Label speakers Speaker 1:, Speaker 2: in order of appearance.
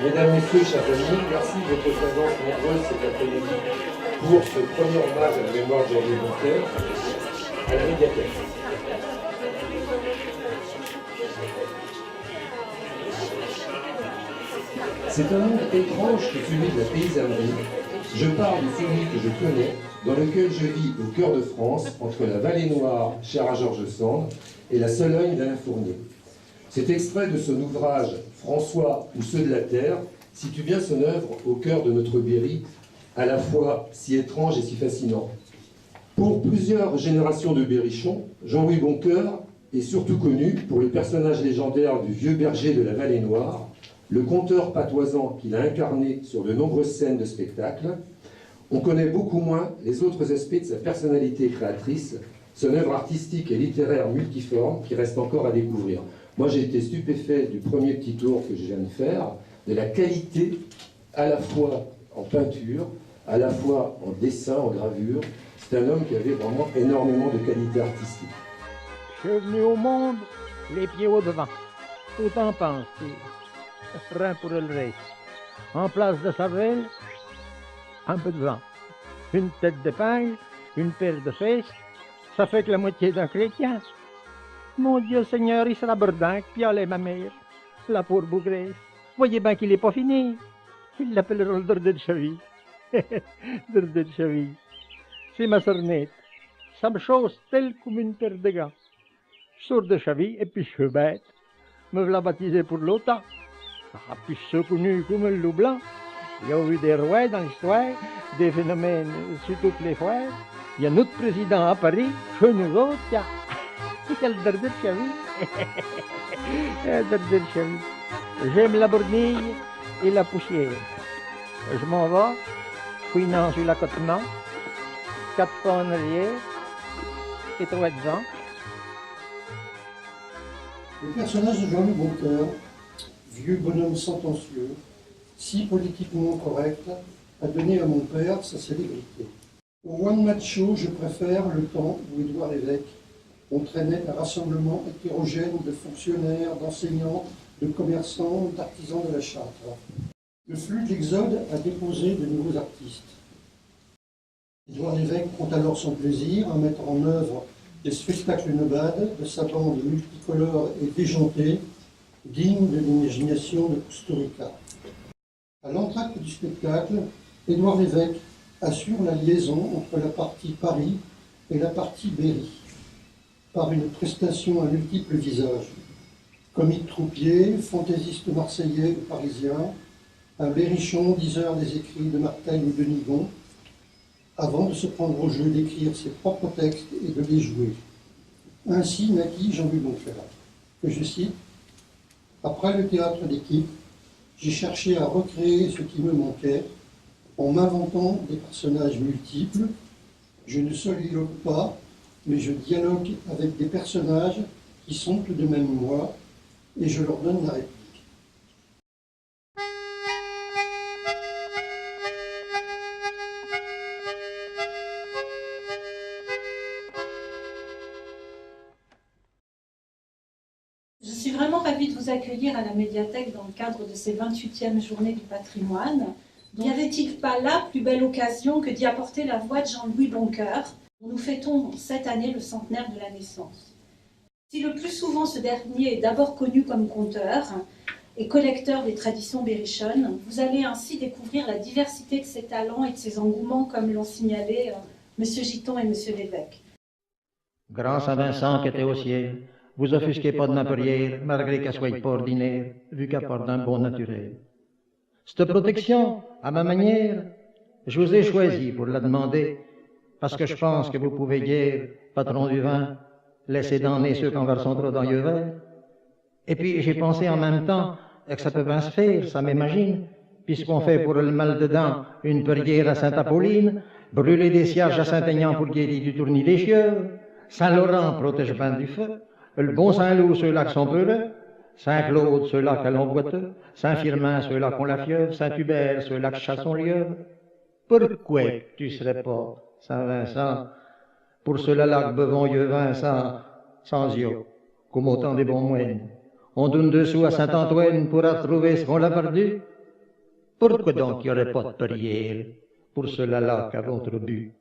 Speaker 1: Mesdames, Messieurs, chers amis, merci de votre présence nombreuse cet après-midi pour ce premier hommage à la mémoire de Henri Boncoeur à la médiathèque. C'est un monde étrange que celui de la paysannerie. Je parle de celui que je connais, dans lequel je vis au cœur de France, entre la Vallée Noire, chère à Georges Sand, et la Sologne d'Alain Fournier. Cet extrait de son ouvrage « François ou ceux de la terre » situe bien son œuvre au cœur de notre Berry, à la fois si étrange et si fascinant. Pour plusieurs générations de berrichons, Jean-Louis Boncoeur est surtout connu pour le personnage légendaire du vieux berger de la Vallée Noire, le conteur patoisant qu'il a incarné sur de nombreuses scènes de spectacle. On connaît beaucoup moins les autres aspects de sa personnalité créatrice, son œuvre artistique et littéraire multiforme qui reste encore à découvrir. Moi, j'ai été stupéfait du premier petit tour que je viens de faire, de la qualité à la fois en peinture, à la fois en dessin, en gravure. C'est un homme qui avait vraiment énormément de qualité artistique.
Speaker 2: Je suis venu au monde les pieds au devant. Autant penser. Frein pour le reste. En place de cervelle, un peu de vent. Une tête d'épingle, une paire de fesses, ça fait que la moitié d'un chrétien. Mon Dieu Seigneur, il sera bordingue, puis allez ma mère, la pauvre bougresse. Voyez bien qu'il n'est pas fini. Ils l'appelleront le dordeux de cheville. Dordeux de cheville. C'est ma sornette. Ça me chausse telle comme une paire de gants. Je sors de cheville et puis je suis bête. Me voilà baptisé pour l'OTAN. Ah, puis je suis connu comme le loup blanc. Il y a eu des rois dans l'histoire, des phénomènes sur toutes les foires. Il y a notre président à Paris, chez nous autres, il y a le dordeux de cheville. Le dordeux de cheville. J'aime la bournille et la poussière. Je m'en vais, fouinant sur l'accotement, 4 pas en arrière et 3 devant.
Speaker 3: Le personnage de Jean-Louis Boncoeur, vieux bonhomme sentencieux, si politiquement correct, a donné à mon père sa célébrité. Au one-match show, je préfère le temps où Édouard Lévesque entraînait un rassemblement hétérogène de fonctionnaires, d'enseignants, de commerçants, d'artisans de la Châtre. Le flux de l'Exode a déposé de nouveaux artistes. Édouard Lévesque prend alors son plaisir à mettre en œuvre des spectacles nomades de sa bande multicolore et déjantée, digne de l'imagination de Kusturica. À l'entracte du spectacle, Édouard Lévesque assure la liaison entre la partie Paris et la partie Berry, par une prestation à multiples visages. Comique troupier, fantaisiste marseillais ou parisien, un berrichon, diseur des écrits de Martel ou de Nigon, avant de se prendre au jeu d'écrire ses propres textes et de les jouer. Ainsi naquit Jean-Louis Boncoeur, que je cite: « Après le théâtre d'équipe, j'ai cherché à recréer ce qui me manquait en m'inventant des personnages multiples. Je ne soliloque pas, mais je dialogue avec des personnages qui sont tout de même moi, et je leur donne la réplique. »
Speaker 4: Je suis vraiment ravie de vous accueillir à la médiathèque dans le cadre de ces 28e journées du patrimoine. N'y avait-il pas là plus belle occasion que d'y apporter la voix de Jean-Louis Boncoeur, dont nous fêtons cette année le centenaire de la naissance. Si le plus souvent ce dernier est d'abord connu comme conteur et collecteur des traditions berrichonnes, vous allez ainsi découvrir la diversité de ses talents et de ses engouements, comme l'ont signalé M. Giton et M. Lévesque.
Speaker 2: Grand Saint-Vincent qui était au ciel, vous offusquez pas de ma prière, malgré qu'elle soit pas ordinaire, vu qu'elle part d'un bon naturel. Cette protection, à ma manière, je vous ai choisi pour la demander, parce que je pense que vous pouvez guère, patron du vin, laisser damner ceux qui en versent trop dans le verre. Et puis j'ai pensé en même temps que ça peut bien se faire, ça m'imagine, puisqu'on fait pour le mal dedans une prière à Sainte-Apolline, brûler des cierges à Saint-Aignan pour guérir du tournis des chiots, Saint-Laurent protège bien du feu, le bon Saint-Loup ceux-là qui sont peureux, Saint-Claude ceux-là qui l'ont boiteux, Saint-Firmin ceux-là qui ont la fièvre, Saint-Hubert ceux-là qui chassent son lièvre. Pourquoi tu serais pas Saint-Vincent, pour ceux-là qui bevons yeux Vincent, sans yeux, comme autant des bons moines. On donne dessous à Saint-Antoine pour retrouver ce qu'on a perdu. Pourquoi donc il n'y aurait pas de prière pour cela-là qu'à votre but?